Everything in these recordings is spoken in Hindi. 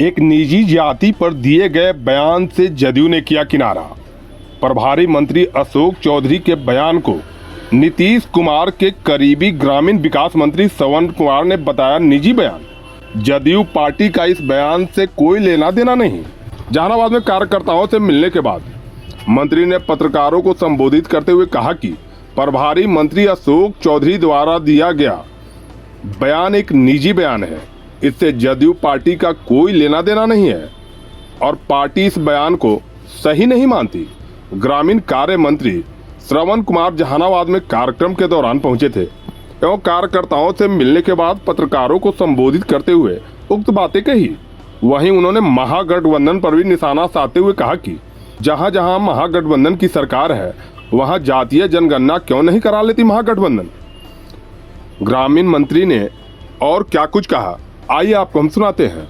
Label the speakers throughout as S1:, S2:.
S1: एक निजी जाति पर दिए गए बयान से जदयू ने किया किनारा। प्रभारी मंत्री अशोक चौधरी के बयान को नीतीश कुमार के करीबी ग्रामीण विकास मंत्री श्रवण कुमार ने बताया निजी बयान। जदयू पार्टी का इस बयान से कोई लेना देना नहीं। जहानाबाद में कार्यकर्ताओं से मिलने के बाद मंत्री ने पत्रकारों को संबोधित करते हुए कहा कि प्रभारी मंत्री अशोक चौधरी द्वारा दिया गया बयान एक निजी बयान है, इससे जदयू पार्टी का कोई लेना देना नहीं है और पार्टी इस बयान को सही नहीं मानती। ग्रामीण कार्य मंत्री श्रवण कुमार जहानाबाद में कार्यक्रम के दौरान पहुंचे थे एवं कार्यकर्ताओं से मिलने के बाद पत्रकारों को संबोधित करते हुए उक्त बातें कही। वहीं उन्होंने महागठबंधन पर भी निशाना साधते हुए कहा कि जहां जहां महागठबंधन की सरकार है वहां जातीय जनगणना क्यों नहीं करा लेती महागठबंधन। ग्रामीण मंत्री ने और क्या कुछ कहा, आइए आपको हम सुनाते हैं।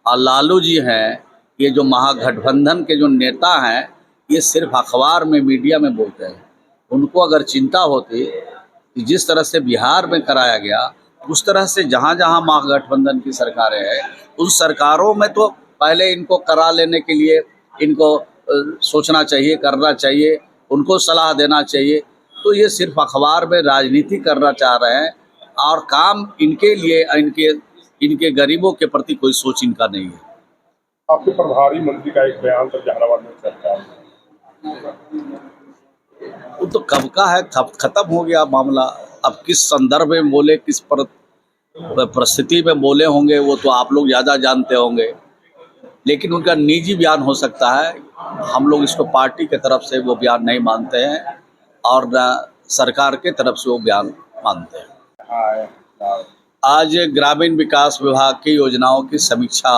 S2: और लालू जी हैं, ये जो महागठबंधन के जो नेता हैं, ये सिर्फ अखबार में मीडिया में बोलते हैं। उनको अगर चिंता होती कि जिस तरह से बिहार में कराया गया उस तरह से जहाँ जहाँ महागठबंधन की सरकारें हैं उन सरकारों में तो पहले इनको करा लेने के लिए इनको सोचना चाहिए, करना चाहिए, उनको सलाह देना चाहिए। तो ये सिर्फ अखबार में राजनीति करना चाह रहे हैं और काम इनके लिए इनके गरीबों के प्रति कोई सोच इनका नहीं है।
S1: आपके प्रभारी मंत्री का एक बयान तो जहानाबाद में चर्चा है,
S2: वो तो कब का है, खत्म हो गया मामला। अब किस संदर्भ में बोले, किस परिस्थिति में बोले होंगे वो तो आप लोग ज़्यादा जानते होंगे, लेकिन उनका निजी बयान हो सकता है। हम लोग इसको पार्टी के तरफ से वो बयान नहीं मानते हैं और न सरकार के तरफ से वो बयान मानते हैं। आज ग्रामीण विकास विभाग की योजनाओं की समीक्षा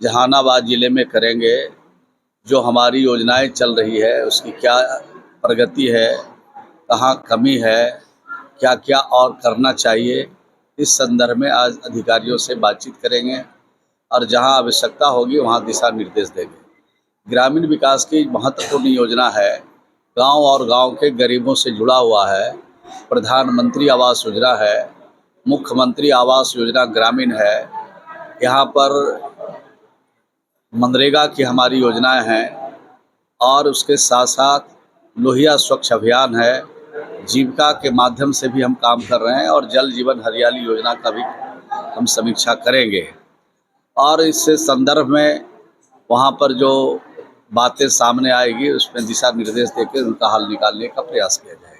S2: जहानाबाद ज़िले में करेंगे। जो हमारी योजनाएं चल रही है उसकी क्या प्रगति है, कहाँ कमी है, क्या क्या और करना चाहिए, इस संदर्भ में आज अधिकारियों से बातचीत करेंगे और जहां आवश्यकता होगी वहां दिशा निर्देश देंगे। ग्रामीण विकास की महत्वपूर्ण योजना है, गांव और गांव के गरीबों से जुड़ा हुआ है। प्रधानमंत्री आवास योजना है, मुख्यमंत्री आवास योजना ग्रामीण है, यहाँ पर मनरेगा की हमारी योजनाएं हैं और उसके साथ साथ लोहिया स्वच्छ अभियान है। जीविका के माध्यम से भी हम काम कर रहे हैं और जल जीवन हरियाली योजना का भी हम समीक्षा करेंगे और इस संदर्भ में वहाँ पर जो बातें सामने आएगी उसमें दिशा निर्देश देकर उनका हल निकालने का प्रयास किया जाएगा।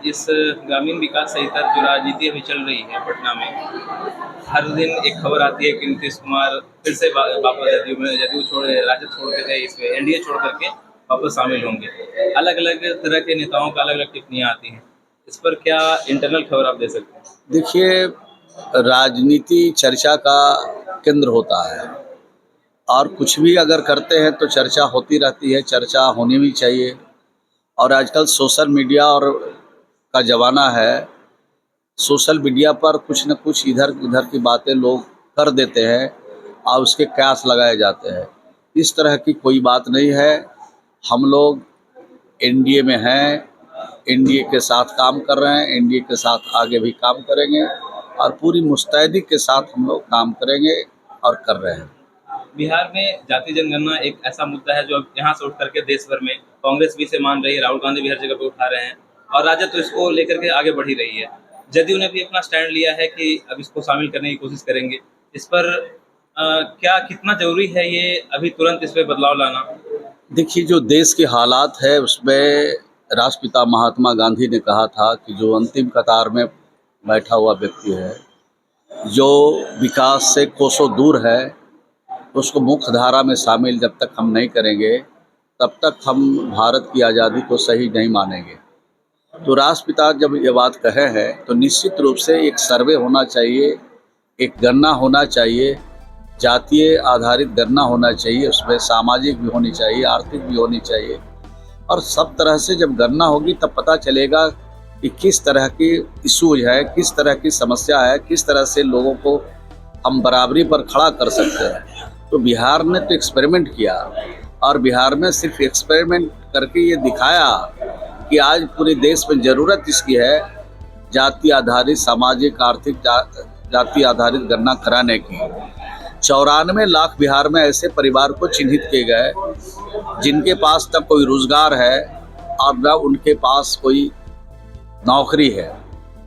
S3: इस ग्रामीण विकास से इतर जो राजनीति अभी चल रही है पटना में, हर दिन एक खबर आती है कि नीतीश कुमार फिर से वापस जदयू छोड़ राजद छोड़ के इसमें एनडीए छोड़ करके वापस शामिल होंगे। अलग अलग तरह के नेताओं का अलग अलग टिप्पणियाँ आती हैं, इस पर क्या इंटरनल खबर आप दे सकते हैं?
S2: देखिए, राजनीति चर्चा का केंद्र होता है और कुछ भी अगर करते हैं तो चर्चा होती रहती है, चर्चा होनी भी चाहिए। और आजकल सोशल मीडिया और का ज़माना है, सोशल मीडिया पर कुछ न कुछ इधर उधर की बातें लोग कर देते हैं और उसके कयास लगाए जाते हैं। इस तरह की कोई बात नहीं है। हम लोग एनडीए में हैं, एनडीए के साथ काम कर रहे हैं, एनडीए के साथ आगे भी काम करेंगे और पूरी मुस्तैदी के साथ हम लोग काम करेंगे और कर रहे हैं।
S3: बिहार में जाति जनगणना एक ऐसा मुद्दा है जो अब यहाँ से उठ करके देश भर में कांग्रेस भी इसे मान रही है, राहुल गांधी भी हर जगह पे उठा रहे हैं और राजद तो इसको लेकर के आगे बढ़ ही रही है। जदयू ने भी अपना स्टैंड लिया है कि अब इसको शामिल करने की कोशिश करेंगे। इस पर क्या कितना जरूरी है ये अभी तुरंत इस पर बदलाव लाना?
S2: देखिए, जो देश के हालात है उसमें राष्ट्रपिता महात्मा गांधी ने कहा था कि जो अंतिम कतार में बैठा हुआ व्यक्ति है, जो विकास से कोसों दूर है, उसको मुख्य धारा में शामिल जब तक हम नहीं करेंगे तब तक हम भारत की आज़ादी को सही नहीं मानेंगे। तो राष्ट्रपिता जब ये बात कहे हैं तो निश्चित रूप से एक सर्वे होना चाहिए, एक गणना होना चाहिए, जातीय आधारित गणना होना चाहिए, उसमें सामाजिक भी होनी चाहिए, आर्थिक भी होनी चाहिए और सब तरह से जब गणना होगी तब पता चलेगा कि किस तरह की इशूज है, किस तरह की समस्या है, किस तरह से लोगों को हम बराबरी पर खड़ा कर सकते हैं। तो बिहार ने तो एक्सपेरिमेंट किया और बिहार में सिर्फ एक्सपेरिमेंट करके ये दिखाया कि आज पूरे देश में ज़रूरत इसकी है जाति आधारित सामाजिक आर्थिक जाति आधारित गणना कराने की। 94 लाख बिहार में ऐसे परिवार को चिन्हित किए गए जिनके पास न कोई रोजगार है और न उनके पास कोई नौकरी है।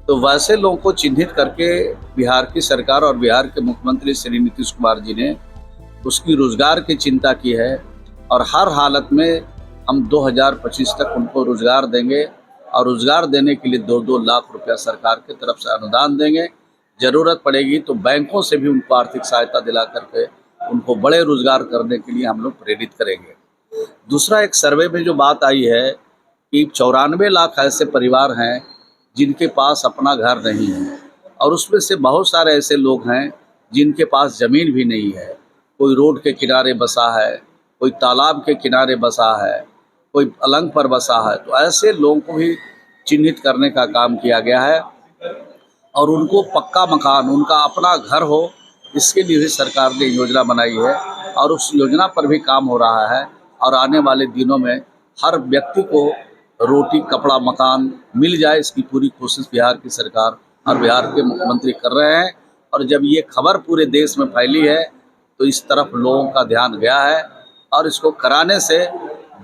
S2: तो वैसे लोगों को चिन्हित करके बिहार की सरकार और बिहार के मुख्यमंत्री श्री नीतीश कुमार जी ने उसकी रोजगार की चिंता की है और हर हालत में हम 2025 तक उनको रोजगार देंगे और रोजगार देने के लिए 2-2 लाख रुपया सरकार की तरफ से अनुदान देंगे। ज़रूरत पड़ेगी तो बैंकों से भी उनको आर्थिक सहायता दिला करके उनको बड़े रोजगार करने के लिए हम लोग प्रेरित करेंगे। दूसरा, एक सर्वे में जो बात आई है कि 94 लाख ऐसे परिवार हैं जिनके पास अपना घर नहीं है और उसमें से बहुत सारे ऐसे लोग हैं जिनके पास ज़मीन भी नहीं है। कोई रोड के किनारे बसा है, कोई तालाब के किनारे बसा है, कोई अलंग पर बसा है। तो ऐसे लोगों को भी चिन्हित करने का काम किया गया है और उनको पक्का मकान, उनका अपना घर हो, इसके लिए भी सरकार ने योजना बनाई है और उस योजना पर भी काम हो रहा है और आने वाले दिनों में हर व्यक्ति को रोटी, कपड़ा, मकान मिल जाए, इसकी पूरी कोशिश बिहार की सरकार और बिहार के मुख्यमंत्री कर रहे हैं। और जब ये खबर पूरे देश में फैली है तो इस तरफ लोगों का ध्यान गया है और इसको कराने से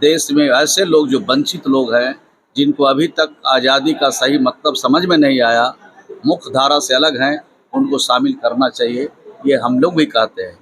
S2: देश में ऐसे लोग जो वंचित लोग हैं, जिनको अभी तक आज़ादी का सही मतलब समझ में नहीं आया, मुख्य धारा से अलग हैं, उनको शामिल करना चाहिए, ये हम लोग भी कहते हैं।